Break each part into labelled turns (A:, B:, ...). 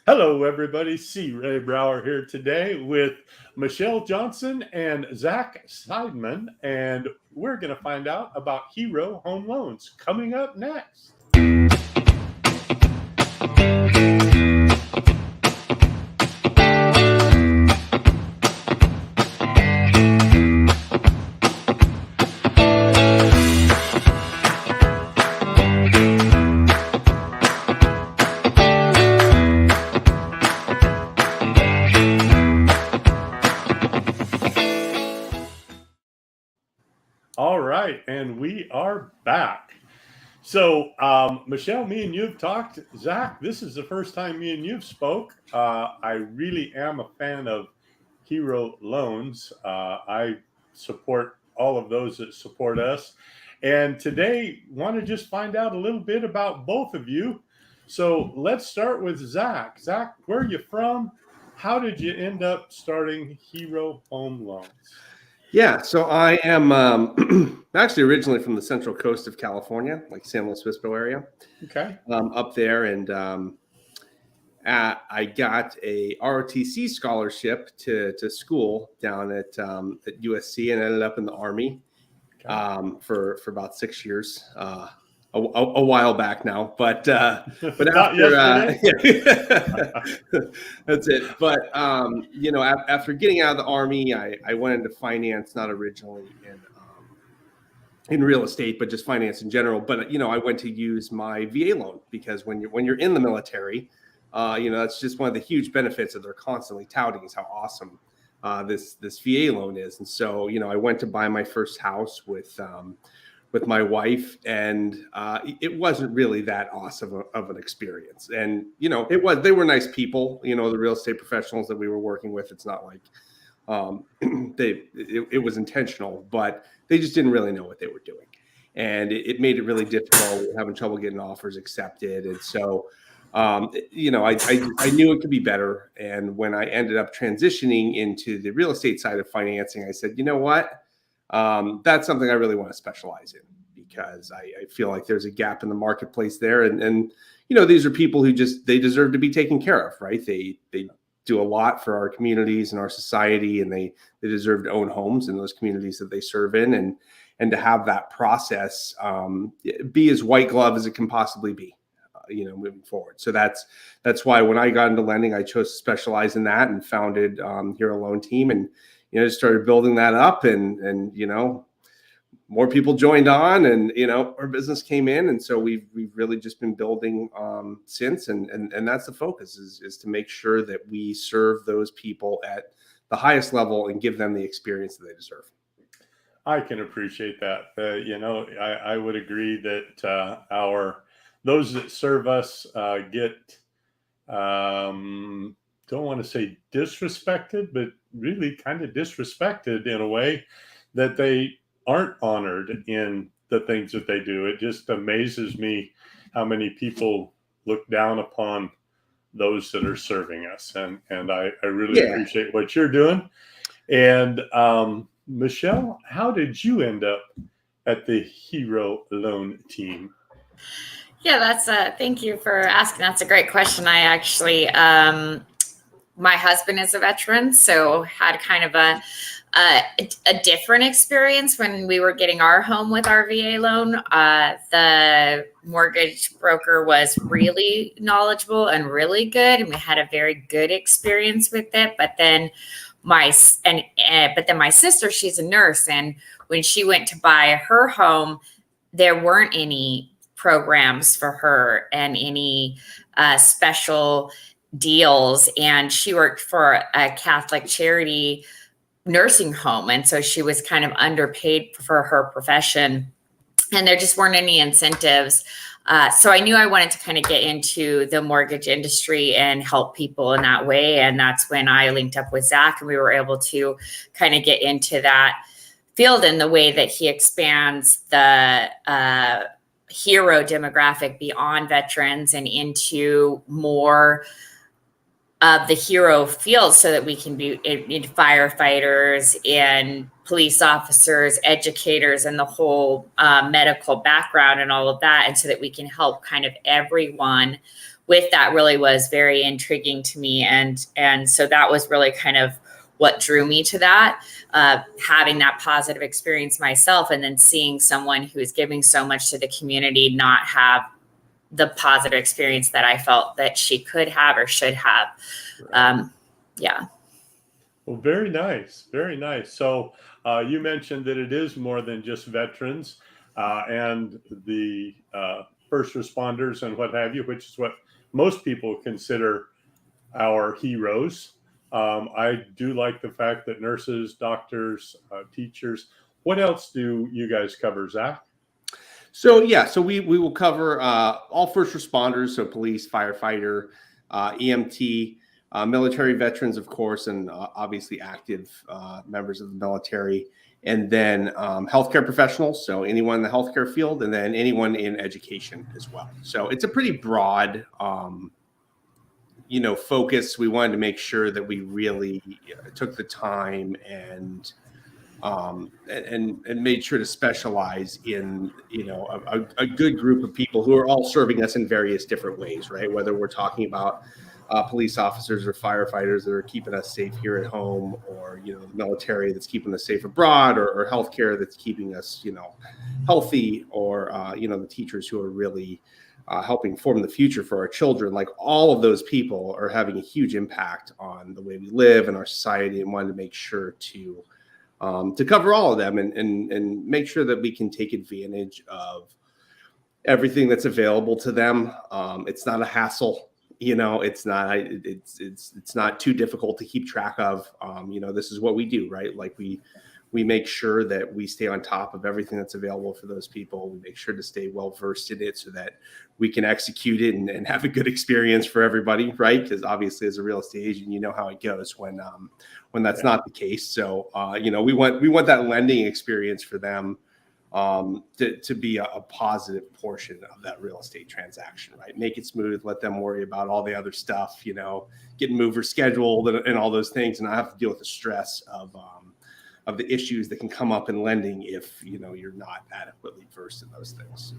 A: Hello, everybody. C. Ray Brower here today with Michelle Johnson and Zack Seidman, and we're going to find out about Hero Home Loans coming up next. All right, and we are back. So, Michelle, me and you've talked. Zack, this is the first time me and you've spoke. I really am a fan of Hero Loans. I support all of those that support us. And today, want to just find out a little bit about both of you. So let's start with Zack. Zack, where are you from? How did you end up starting Hero Home Loans?
B: Yeah, so I am actually originally from the central coast of California, like San Luis Obispo area.
A: Okay.
B: Up there, and I got a ROTC scholarship to school down at USC, and ended up in the Army for about 6 years. A while back now, but after that's it. But after getting out of the Army, I went into finance, not originally in real estate, but just finance in general. But I went to use my VA loan, because when you're in the military, that's just one of the huge benefits that they're constantly touting, is how awesome this VA loan is. And so I went to buy my first house with my wife, and it wasn't really that awesome of an experience. And they were nice people, the real estate professionals that we were working with. It's not like it was intentional, but they just didn't really know what they were doing, and it made it really difficult. We were having trouble getting offers accepted, and so I knew it could be better. And when I ended up transitioning into the real estate side of financing, I said, you know what? That's something I really want to specialize in, because I feel like there's a gap in the marketplace there. And these are people who they deserve to be taken care of, right? They do a lot for our communities and our society, and they deserve to own homes in those communities that they serve in, and to have that process be as white glove as it can possibly be, moving forward. So that's why when I got into lending, I chose to specialize in that, and founded Hero Loan Team, and started building that up, and more people joined on, and our business came in, and so we've really just been building since, and that's the focus, is to make sure that we serve those people at the highest level and give them the experience that they deserve.
A: I can appreciate that. I would agree that those that serve us get don't want to say disrespected, but really kind of disrespected in a way that they aren't honored in the things that they do. It just amazes me how many people look down upon those that are serving us. And I really appreciate what you're doing. And Michelle, how did you end up at the Hero Loan Team?
C: Yeah, thank you for asking. That's a great question. I actually, my husband is a veteran, so had kind of a different experience when we were getting our home with our VA loan. The mortgage broker was really knowledgeable and really good, and we had a very good experience with it. But then my sister, she's a nurse, and when she went to buy her home, there weren't any programs for her and any special deals. And she worked for a Catholic charity nursing home. And so she was kind of underpaid for her profession, and there just weren't any incentives. So I knew I wanted to kind of get into the mortgage industry and help people in that way. And that's when I linked up with Zack, and we were able to kind of get into that field in the way that he expands the hero demographic beyond veterans and into more of the hero field so that we can be firefighters and police officers, educators, and the whole medical background and all of that. And so that we can help kind of everyone with that really was very intriguing to me. And so that was really kind of what drew me to that, having that positive experience myself, and then seeing someone who is giving so much to the community not have the positive experience that I felt that she could have or should have. Yeah.
A: Well, very nice. Very nice. So you mentioned that it is more than just veterans and the first responders and what have you, which is what most people consider our heroes. I do like the fact that nurses, doctors, teachers. What else do you guys cover, Zach?
B: So we will cover all first responders, so police, firefighter, EMT, military veterans, of course, and obviously active members of the military, and then healthcare professionals, so anyone in the healthcare field, and then anyone in education as well. So it's a pretty broad focus. We wanted to make sure that we really took the time and made sure to specialize in a good group of people who are all serving us in various different ways, right? Whether we're talking about police officers or firefighters that are keeping us safe here at home, or the military that's keeping us safe abroad, or healthcare that's keeping us healthy, or the teachers who are really helping form the future for our children. Like, all of those people are having a huge impact on the way we live in our society, and wanted to make sure to cover all of them and make sure that we can take advantage of everything that's available to them. It's not a hassle, it's not too difficult to keep track of. This is what we do, right? Like, we make sure that we stay on top of everything that's available for those people. We make sure to stay well versed in it so that we can execute it and have a good experience for everybody, right? Because obviously, as a real estate agent, you know how it goes when that's not the case. So we want that lending experience for them to be a positive portion of that real estate transaction, right? Make it smooth, let them worry about all the other stuff, getting movers scheduled and all those things, and I have to deal with the stress of the issues that can come up in lending if you're not adequately versed in those things.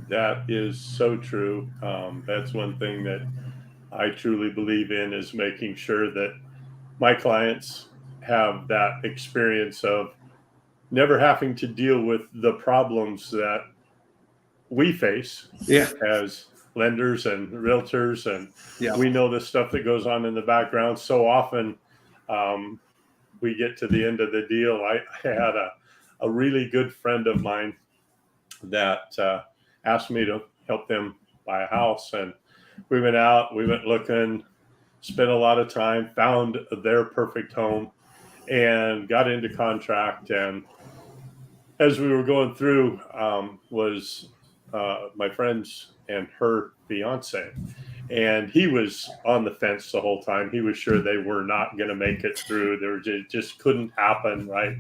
A: That is so true. That's one thing that I truly believe in, is making sure that my clients have that experience of never having to deal with the problems that we face as lenders and realtors. And we know the stuff that goes on in the background. So often we get to the end of the deal. I had a really good friend of mine that asked me to help them buy a house. And we went out, we went looking, spent a lot of time, found their perfect home, and got into contract. And as we were going through was my friend's and her fiance. And he was on the fence the whole time. He was sure they were not going to make it through. It just couldn't happen, right?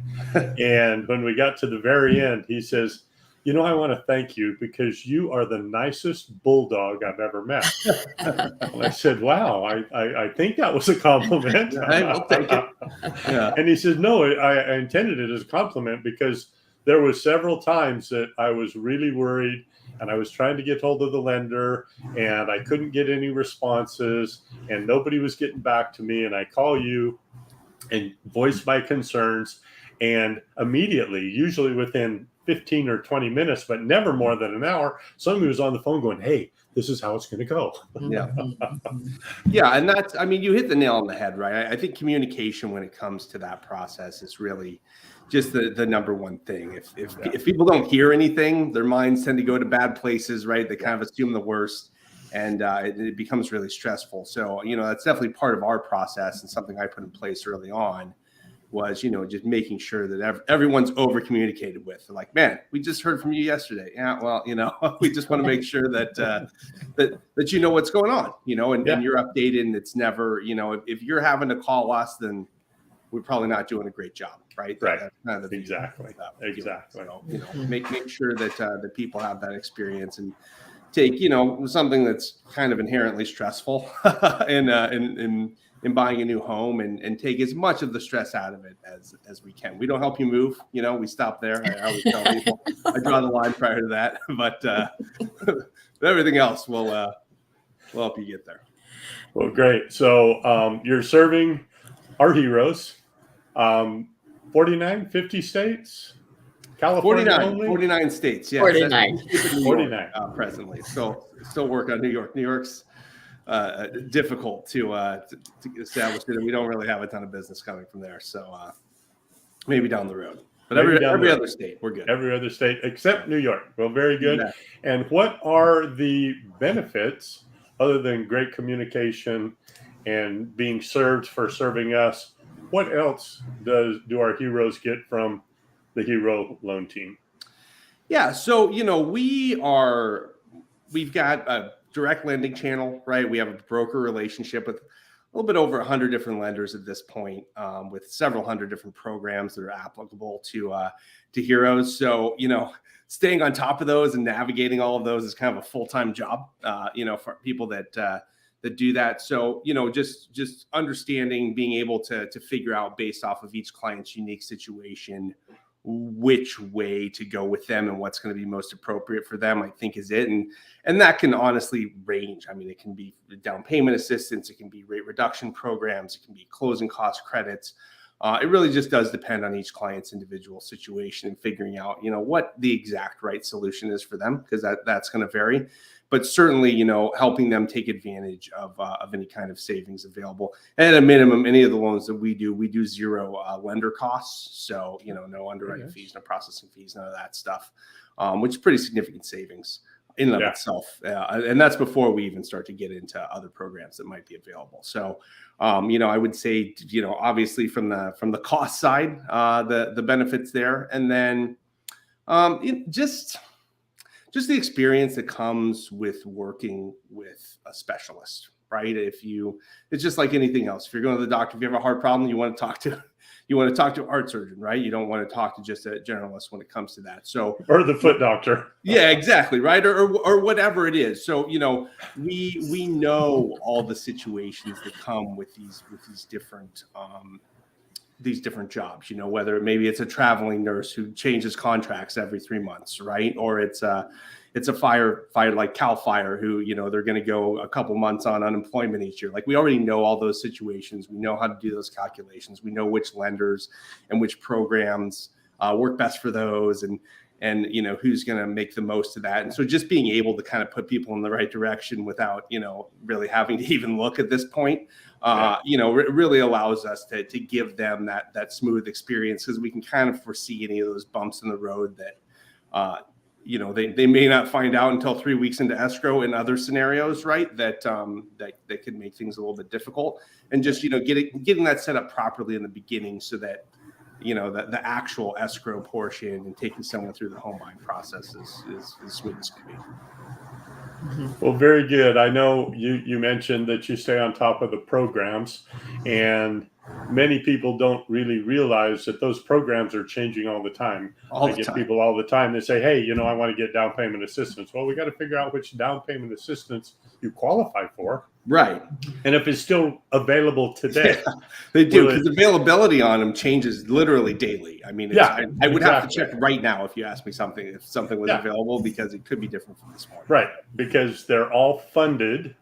A: And when we got to the very end, he says, I want to thank you because you are the nicest bulldog I've ever met. And I said, wow, I think that was a compliment.
B: I'll take it. Yeah.
A: And he says, no, I intended it as a compliment because there was several times that I was really worried and I was trying to get hold of the lender and I couldn't get any responses and nobody was getting back to me. And I call you and voice my concerns, and immediately, usually within 15 or 20 minutes, but never more than an hour, somebody was on the phone going, hey, this is how it's going to go.
B: Yeah. Yeah. And that's, you hit the nail on the head, right? I think communication when it comes to that process is really just the number one thing. If people don't hear anything, their minds tend to go to bad places, right? They kind of assume the worst, and it becomes really stressful. So, that's definitely part of our process, and something I put in place early on was, just making sure that everyone's over communicated with. They're like, man, we just heard from you yesterday. Yeah, well, we just want to make sure that that you know what's going on, and you're updated. And it's never, if you're having to call us, then we're probably not doing a great job, right?
A: Right.
B: That's kind of
A: exactly.
B: So, make sure that that people have that experience and take, something that's kind of inherently stressful in buying a new home and take as much of the stress out of it as we can. We don't help you move, we stop there. I always tell people I draw the line prior to that, but everything else will help you get there.
A: Well, great. So you're serving our heroes, 49, 50 states, California
B: 49 states. Yeah,
C: 49.
A: 49
B: presently. Still work on New York. New York's difficult to establish it, and we don't really have a ton of business coming from there. So maybe down the road. But every other state, we're good.
A: Every other state except New York. Well, very good.
B: Yeah.
A: And what are the benefits other than great communication and being served for serving us? What else do our heroes get from the Hero Loan Team?
B: Yeah, so we've got a direct lending channel, right? We have a broker relationship with a little bit over 100 different lenders at this point, with several hundred different programs that are applicable to heroes. So staying on top of those and navigating all of those is kind of a full-time job, for people that do that. So just understanding, being able to figure out based off of each client's unique situation which way to go with them and what's going to be most appropriate for them, I think is it. And that can honestly range. I mean, it can be down payment assistance, it can be rate reduction programs, it can be closing cost credits. It really just does depend on each client's individual situation and figuring out, what the exact right solution is for them, because that's going to vary. But certainly, helping them take advantage of any kind of savings available. And at a minimum, any of the loans that we do zero lender costs. So, no underwriting fees, no processing fees, none of that stuff, which is pretty significant savings in and of itself. And that's before we even start to get into other programs that might be available. So, I would say, obviously from the cost side, the benefits there, and then just the experience that comes with working with a specialist, right? It's just like anything else. If you're going to the doctor, if you have a heart problem, you want to talk to an heart surgeon, right? You don't want to talk to just a generalist when it comes to that. So, or
A: the foot doctor.
B: Yeah, exactly. Right. Or whatever it is. So, we know all the situations that come with these different jobs, whether maybe it's a traveling nurse who changes contracts every 3 months, right? Or it's a firefighter like Cal Fire who, they're going to go a couple months on unemployment each year. Like, we already know all those situations. We know how to do those calculations. We know which lenders and which programs work best for those, and who's going to make the most of that. And so just being able to kind of put people in the right direction without, really having to even look at this point, really allows us to give them that smooth experience, because we can kind of foresee any of those bumps in the road that, they may not find out until 3 weeks into escrow in other scenarios, right? That could make things a little bit difficult, and just, getting that set up properly in the beginning so that, the actual escrow portion and taking someone through the home buying process is as smooth as can be.
A: Well, very good. I know you mentioned that you stay on top of the programs, and many people don't really realize that those programs are changing all the time. I get people all the time that say, hey, I want to get down payment assistance. Well, we got to figure out which down payment assistance you qualify for.
B: Right.
A: And if it's still available today.
B: Yeah, they do, because availability on them changes literally daily. I mean, I would have to check right now if you asked me if something was available, because it could be different from this morning.
A: Right. Because they're all funded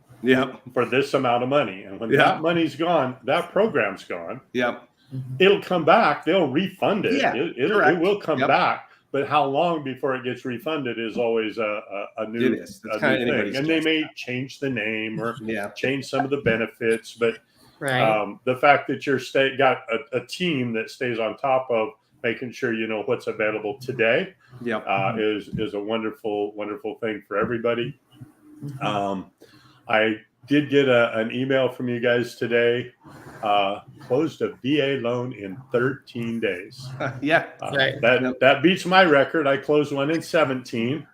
A: for this amount of money. And when that money's gone, that program's gone.
B: Yep.
A: It'll come back. They'll refund it.
B: Yeah,
A: it will come back. But how long before it gets refunded is always a new thing. And they may change the name or change some of the benefits. But the fact that you're got a team that stays on top of making sure you know what's available today is a wonderful, wonderful thing for everybody. I did get an email from you guys today. Closed a VA loan in 13 days. That beats my record. I closed one in 17.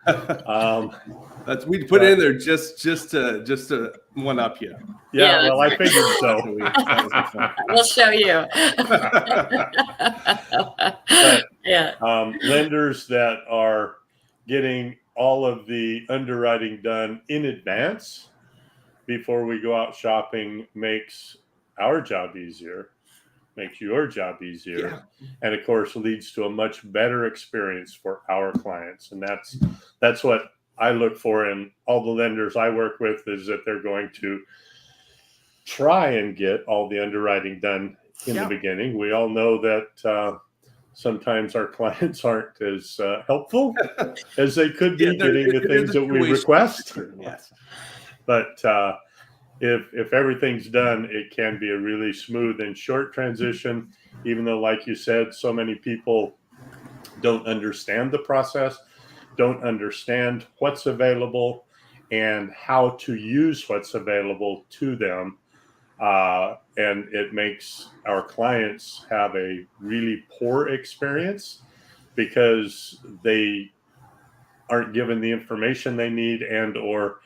B: We put it in there just to one up you.
A: Yeah, well, I figured so.
C: We'll show you.
A: Lenders that are getting all of the underwriting done in advance before we go out shopping makes our job easier, makes your job easier,
B: Yeah.
A: and of course leads to a much better experience for our clients. And that's what I look for in all the lenders I work with, is that they're going to try and get all the underwriting done in the beginning. We all know that sometimes our clients aren't as helpful as they could be getting the things that we request.
B: Yes.
A: But if everything's done, it can be a really smooth and short transition, even though, like you said, so many people don't understand the process, don't understand what's available and how to use what's available to them. And it makes our clients have a really poor experience because they aren't given the information they need, and or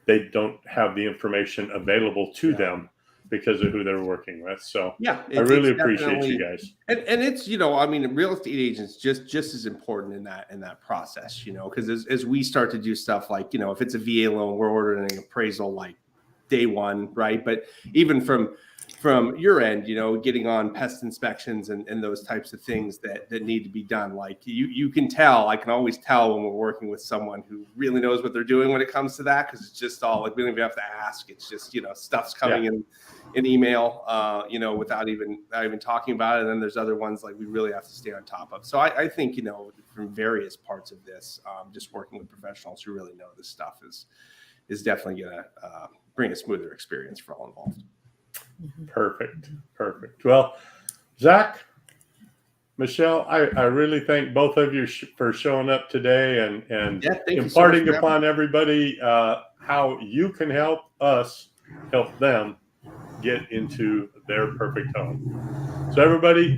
A: they don't have the information available to them because of who they're working with. So
B: yeah,
A: I really appreciate you guys.
B: And it's, I mean, real estate agents just as important in that process, because as we start to do stuff like, if it's a VA loan, we're ordering an appraisal like day one, right? But even from your end, getting on pest inspections and those types of things that need to be done. Like you can tell, I can always tell when we're working with someone who really knows what they're doing when it comes to that. Cause it's just all like, we don't even have to ask. It's just, stuff's coming in email, without even talking about it. And then there's other ones like we really have to stay on top of. So I think, from various parts of this, just working with professionals who really know this stuff is definitely going to bring a smoother experience for all involved.
A: Perfect. Well, Zack, Michelle, I really thank both of you for showing up today and imparting upon everybody how you can help us help them get into their perfect home. So everybody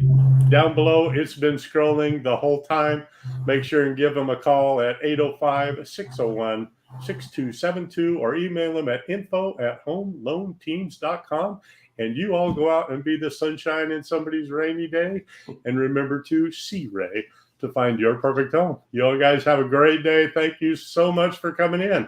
A: down below, it's been scrolling the whole time. Make sure and give them a call at 805-601-6272 or email them at info@homeloanteams.com. And you all go out and be the sunshine in somebody's rainy day. And remember to see Ray to find your perfect home. You all guys have a great day. Thank you so much for coming in.